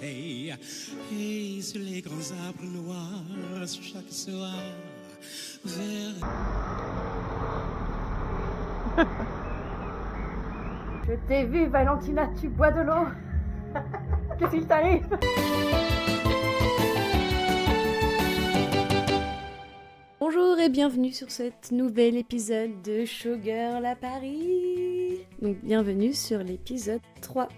chanter. Et sur les grands arbres noirs, chaque soir, vers... Je t'ai vu, Valentina, tu bois de l'eau. Qu'est-ce qui t'arrive? Bonjour et bienvenue sur cet nouvel épisode de Showgirl à Paris. Donc bienvenue sur l'épisode 3.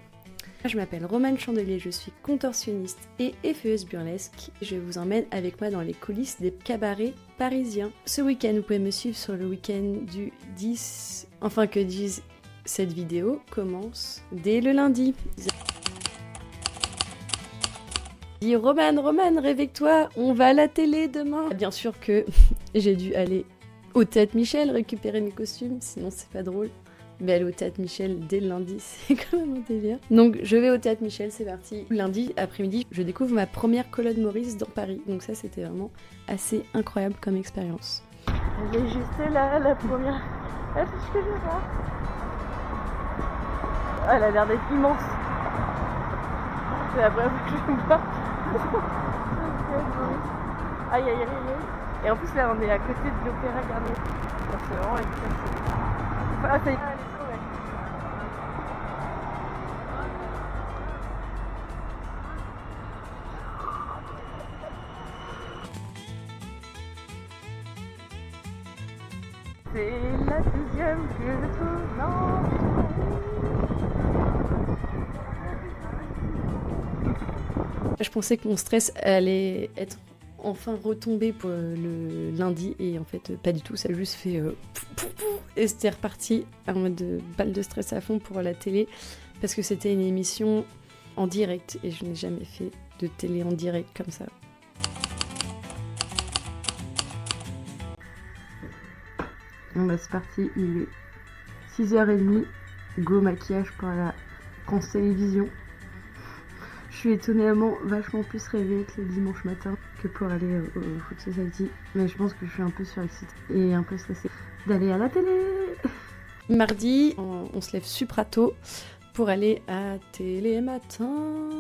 Je m'appelle Romane Chandelier, je suis contorsionniste et effeuilleuse burlesque. Je vous emmène avec moi dans les coulisses des cabarets parisiens. Ce week-end, vous pouvez me suivre sur le week-end du 10... Enfin que disent... Cette vidéo commence dès le lundi. Dis Romane, réveille-toi, on va à la télé demain. Bien sûr que j'ai dû aller au Théâtre Michel récupérer mes costumes, sinon c'est pas drôle. Mais aller au Théâtre Michel dès le lundi, c'est quand même un délire. Donc je vais au Théâtre Michel, c'est parti. Lundi après-midi, je découvre ma première colonne Maurice dans Paris. Donc ça, c'était vraiment assez incroyable comme expérience. Elle est juste là, la première affiche que je vois. Elle a l'air d'être immense. C'est la première fois que je le vois. Aïe aïe aïe aïe. Et en plus là on est à côté de l'Opéra Garnier. C'est vraiment exceptionnel. Ah ça y est. C'est la deuxième que je trouve. Non. Je pensais que mon stress allait être enfin retombé pour le lundi et en fait pas du tout, ça a juste fait et c'était reparti en mode balle de stress à fond pour la télé parce que c'était une émission en direct et je n'ai jamais fait de télé en direct comme ça. Bon bah c'est parti, il est 6h30, go maquillage pour la France Télévisions. Je suis étonnamment vachement plus réveillée que le dimanche matin que pour aller au Food Society. Mais je pense que je suis un peu surexcitée et un peu stressée d'aller à la télé. Mardi, on se lève super tôt pour aller à Télématin.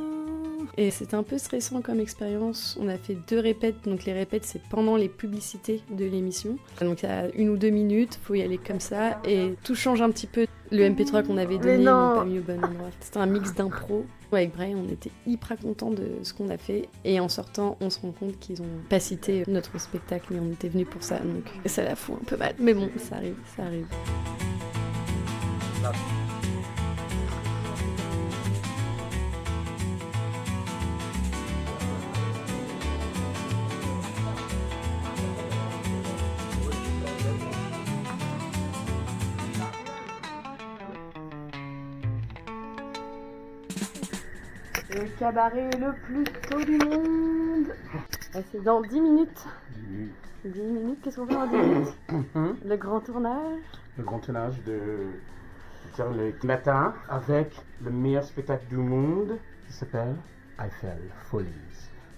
Et c'était un peu stressant comme expérience. On a fait 2 répètes. Donc les répètes, c'est pendant les publicités de l'émission. Donc il y a 1 ou 2 minutes, faut y aller comme ça. Et tout change un petit peu. Le MP3 qu'on avait donné n'est pas mis au bon endroit. C'était un mix d'impro. Avec Bray, on était hyper contents de ce qu'on a fait. Et en sortant, on se rend compte qu'ils ont pas cité notre spectacle, mais on était venus pour ça. Donc ça la fout un peu mal. Mais bon, ça arrive, ça arrive. Le cabaret le plus tôt du monde. C'est dans 10 minutes. 10 minutes, qu'est-ce qu'on fait dans 10 minutes? Le grand tournage. Le grand tournage de le matin avec le meilleur spectacle du monde qui s'appelle Eiffel Follies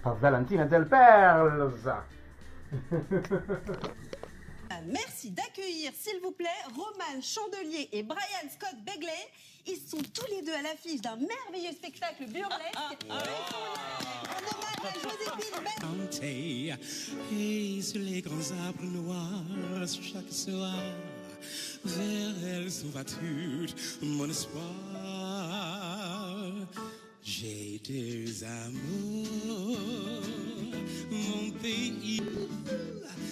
par Valentina Delperles. Merci d'accueillir, s'il vous plaît, Romane Chandelier et Brian Scott Begley. Ils sont tous les deux à l'affiche d'un merveilleux spectacle burlesque. En hommage à Joséphine Ben. Chanter. Et sur les grands arbres noirs, chaque soir, vers elles sont battues mon espoir. J'ai 2 amours, mon pays.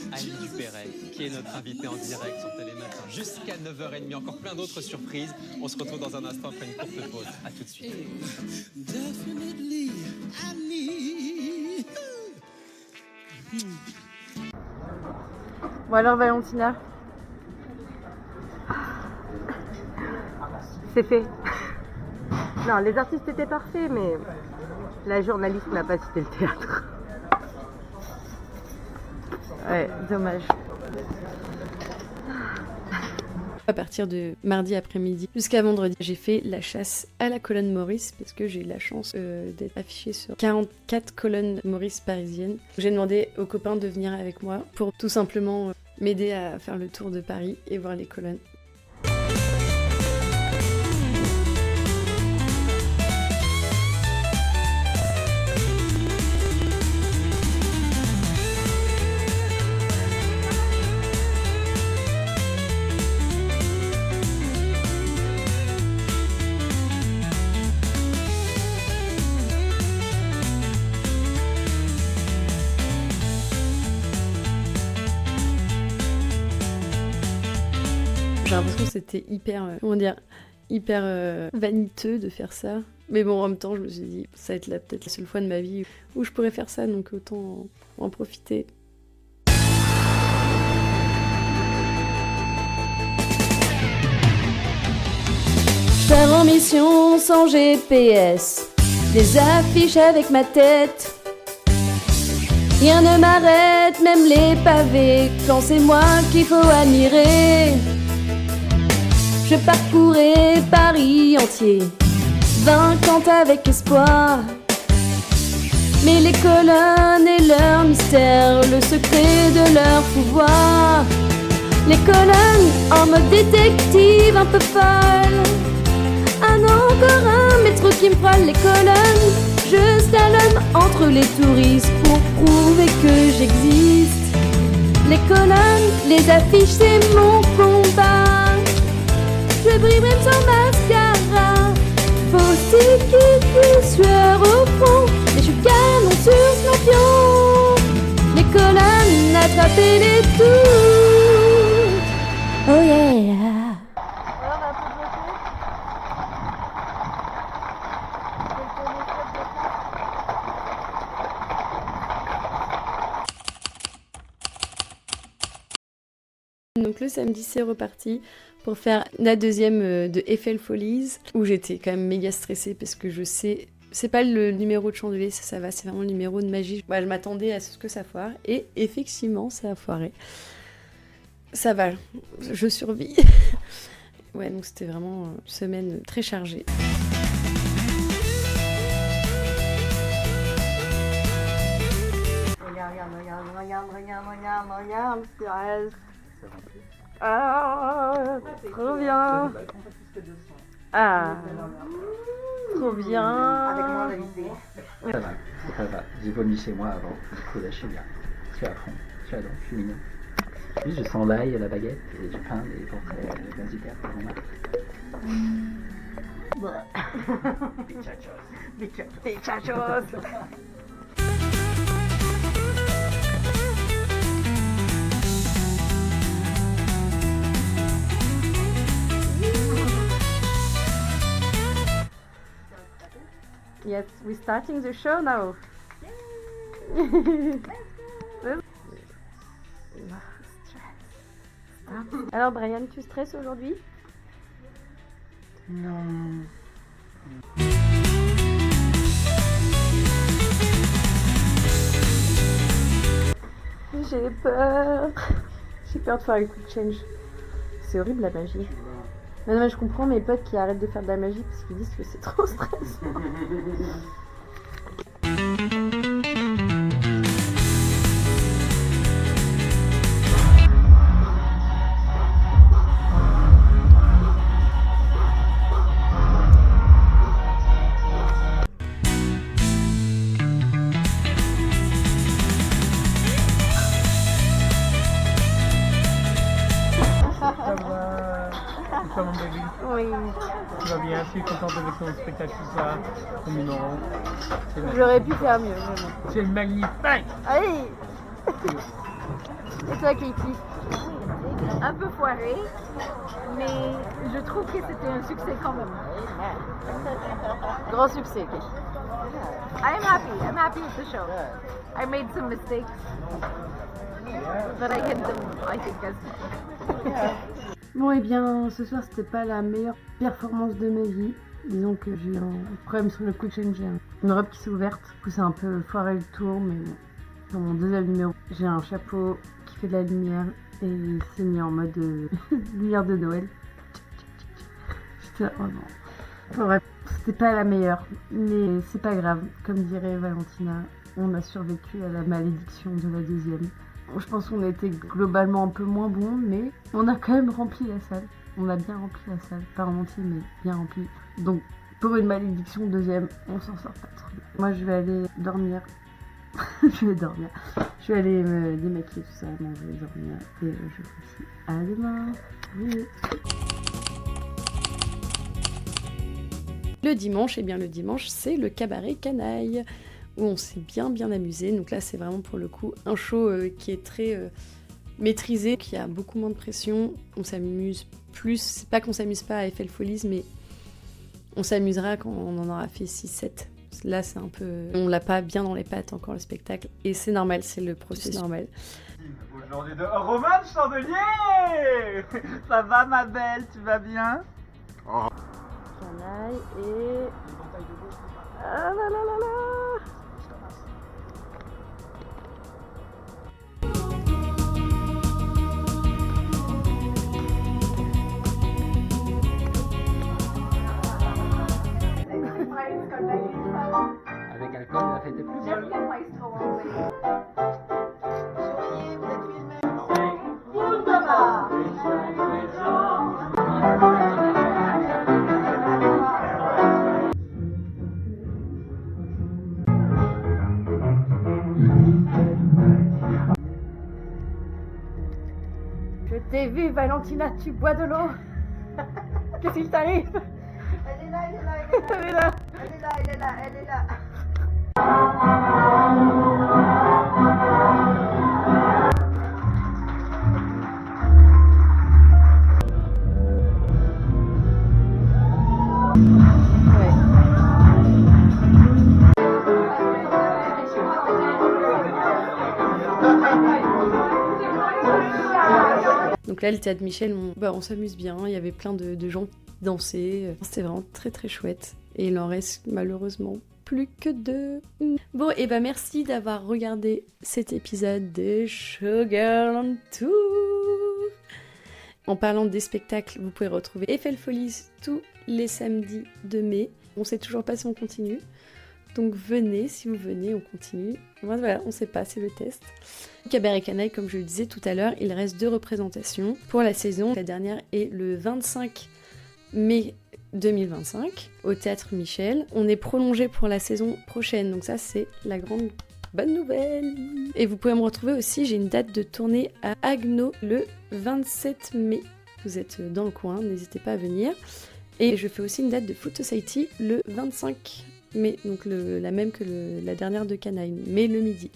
Annie Dupéret, qui est notre invitée en direct sur Télématin jusqu'à 9h30. Encore plein d'autres surprises. On se retrouve dans un instant après une courte pause. A tout de suite. Definitely Annie. Bon alors Valentina, c'est fait. Non, les artistes étaient parfaits, mais la journaliste n'a pas cité le théâtre. Ouais, dommage. À partir de mardi après-midi jusqu'à vendredi, j'ai fait la chasse à la colonne Maurice parce que j'ai eu la chance d'être affichée sur 44 colonnes Maurice parisiennes. J'ai demandé aux copains de venir avec moi pour tout simplement m'aider à faire le tour de Paris et voir les colonnes. l'impression que c'était hyper vaniteux de faire ça. Mais bon, en même temps, je me suis dit, ça va être peut-être la seule fois de ma vie où je pourrais faire ça, donc autant en profiter. Je pars en mission sans GPS, des affiches avec ma tête. Rien ne m'arrête, même les pavés, quand c'est moi qu'il faut admirer. Je parcourais Paris entier, vainquant avec espoir. Mais les colonnes et leur mystère, le secret de leur pouvoir. Les colonnes en mode détective un peu folle. Ah non, encore un métro qui me frôle les colonnes. Je slalome entre les touristes pour prouver que j'existe. Les colonnes, les affiches, c'est mon combat. Je brille même sans mascara. Faut-il qu'il sueur au front. Mais je suis canon sur Scorpion. Les colonnes, attrapez-les toutes. Oh yeah. Donc le samedi, c'est reparti pour faire la deuxième de Eiffel Follies, où j'étais quand même méga stressée parce que je sais, c'est pas le numéro de chandelier, ça va, c'est vraiment le numéro de magie. Bah, je m'attendais à ce que ça foire, et effectivement, ça a foiré. Ça va, je survis. Ouais, donc c'était vraiment une semaine très chargée. Regarde, ah, trop bien. Ah, trop bien. Avec moins d'invités. Ça va. J'ai vomi chez moi avant. Du coup, là, je suis bien. Je suis à fond. J'adore, je suis mignon. Puis, je sens l'ail et la baguette et je peins des portraits d'un super pour moi. Des chachos. Yes, we're starting the show now. Alors Brian, tu stresses aujourd'hui? Non. J'ai peur. J'ai peur de faire le quick change. C'est horrible la magie. Mais non, mais je comprends mes potes qui arrêtent de faire de la magie parce qu'ils disent que c'est trop stressant. Mon bébé, Oui. tu vas bien, je suis contente avec ton spectacle, tout ça, ton numéro. J'aurais pu faire mieux, vraiment. C'est magnifique. Allez. Et toi, Katie? Un peu foiré, mais je trouve que c'était un succès quand même. Grand succès, Katie. I'm happy with the show. I made some mistakes, but I hid them, I think, as Bon, et bien, ce soir, c'était pas la meilleure performance de ma vie. Disons que j'ai eu un problème sur le quick change. J'ai une robe qui s'est ouverte. Du coup, c'est un peu foiré le tour, mais bon. Dans mon deuxième numéro, j'ai un chapeau qui fait de la lumière et c'est mis en mode lumière de Noël. J'étais oh non. Enfin, bref, c'était pas la meilleure, mais c'est pas grave. Comme dirait Valentina, on a survécu à la malédiction de la deuxième. Je pense qu'on était globalement un peu moins bon, mais on a quand même rempli la salle. On a bien rempli la salle, pas en entier, mais bien rempli. Donc, pour une malédiction deuxième, on s'en sort pas trop bien. Moi, je vais aller dormir. Je vais aller me démaquiller, tout ça, manger, dormir. Et je vous dis à demain. Oui. Le dimanche, c'est le cabaret canaille, où on s'est bien amusé. Donc là, c'est vraiment pour le coup un show qui est très maîtrisé, qui a beaucoup moins de pression. On s'amuse plus. C'est pas qu'on s'amuse pas à Eiffel Folies, mais on s'amusera quand on en aura fait 6-7. Là, c'est un peu... On l'a pas bien dans les pattes encore, le spectacle. Et c'est normal, c'est le processus normal. Aujourd'hui de Romane Chandelier. Ça va ma belle, tu vas bien? Canaille et... Ah là là là là. Avec alcool, la fête est plus belle. Je t'ai vu, Valentina, tu bois de l'eau. Qu'est-ce qui t'arrive? Elle est là, elle est là, Elle est là. elle est là, elle est là, elle est là. Donc là, le théâtre Michel, on s'amuse bien. Il y avait plein de gens qui dansaient. C'était vraiment très très chouette. Et il en reste malheureusement plus que 2. Bon, et bah merci d'avoir regardé cet épisode de Showgirl on Tour. En parlant des spectacles, vous pouvez retrouver Eiffel Folies tous les samedis de mai. On sait toujours pas si on continue. Donc venez, si vous venez, on continue. Voilà, on sait pas, c'est le test. Cabaret Canaille, comme je le disais tout à l'heure, il reste 2 représentations pour la saison. La dernière est le 25 mai 2025 au Théâtre Michel. On est prolongé pour la saison prochaine, donc ça c'est la grande bonne nouvelle. Et vous pouvez me retrouver aussi, j'ai une date de tournée à Haguenau le 27 mai. Vous êtes dans le coin, n'hésitez pas à venir. Et je fais aussi une date de Food Society le 25 mai, donc la même que la dernière de Canaille, mais le midi.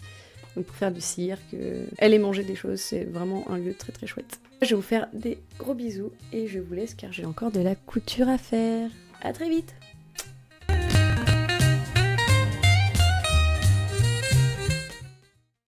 Donc pour faire du cirque, aller manger des choses, c'est vraiment un lieu très très chouette. Je vais vous faire des gros bisous et je vous laisse car j'ai encore de la couture à faire. À très vite!